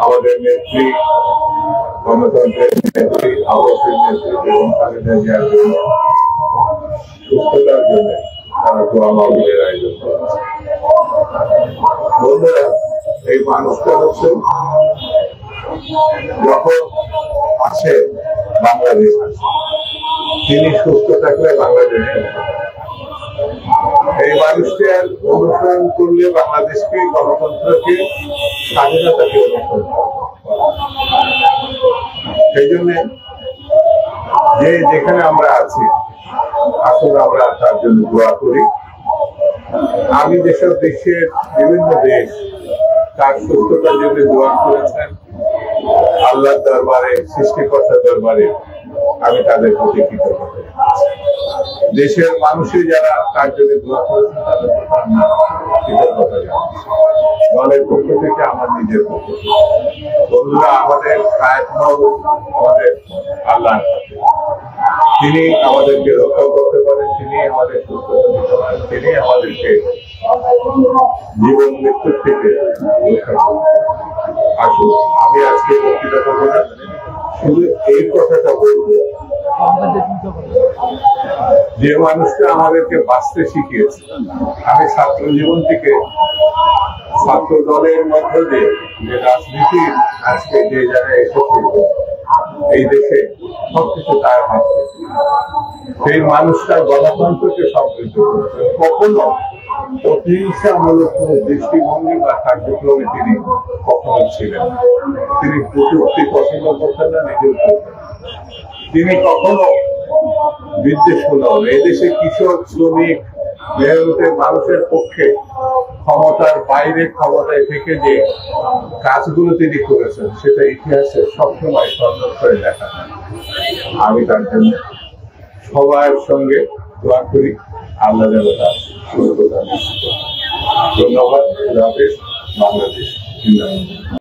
আমাদের নেত্রী, গণতন্ত্রের নেত্রী, আবাসের নেত্রী এবং খালেদা জিয়ার জন্য সুস্থতার জন্য তারা দোয়া মাহফিলের আয়োজন করেছে। বন্ধুরা, এই মানুষটা হচ্ছে যখন আসে বাংলাদেশ আসে, তিনি সুস্থ থাকলে বাংলাদেশ সুস্থ থাকে। এই মানুষটার অনুসরণ করলে বাংলাদেশকে, গণতন্ত্রকে, স্বাধীনতাকে অনুসরণ করে। সেই জন্য যে যেখানে আমরা আছি, আসলে আমরা তার জন্য দোয়া করি। আমি যেসব দেশের বিভিন্ন দেশ তার সুস্থতার জন্য দোয়া করেছেন, আল্লাহর দরবারে, সৃষ্টিকর্তার দরবারে আমি তাদের প্রতি কৃতজ্ঞ। দেশের মানুষই যারা তার জন্য দোয়া করেছেন তাদের প্রতি আমি কৃতজ্ঞতা জানাচ্ছি। দলের পক্ষ থেকে, আমার নিজের পক্ষ থেকে। বন্ধুরা, আমাদের আমাদের আল্লাহর কাছে, তিনি আমাদেরকে রক্ষা করতে পারেন, তিনি আমাদের সুস্থতা দিতে পারেন, তিনি আমাদেরকে জীবন মৃত্যুর থেকে রক্ষা করতে পারেন। আসুন, আমি আজকে বক্তৃতা করবো না, শুধু এই কথাটা বলবো, যে মানুষটা আমাদেরকে বাঁচতে শিখিয়েছে। আমি ছাত্র জীবন থেকে ছাত্র দলের মধ্য দিয়ে যে রাজনীতির আজকে যে জায়গায় এসেছে এই দেশে, সবকিছু তার হাত থেকে। সেই মানুষটা গণতন্ত্রকে সমৃদ্ধ করেছে। কখনো প্রতিহিংসামূলক কোন দৃষ্টিভঙ্গি বা কার্যক্রমে তিনি কখনো ছিলেন। তিনি প্রযুক্তি পছন্দ করতেন না, নিজেও করতেন। তিনি কখনো বিদ্বেষ করলেন। এদেশে কৃষক, শ্রমিক, মেহনতের মানুষের পক্ষে ক্ষমতার বাইরে, ক্ষমতায় থেকে যে কাজগুলো তিনি করেছেন, সেটা ইতিহাসে সবসময় সংরক্ষণ করে দেখা যায়। আমি তার জন্য সবার সঙ্গে দোয়া করি, আল্লাহ যেন তার সুস্থতা নিশ্চিত। ধন্যবাদ। বাংলাদেশ।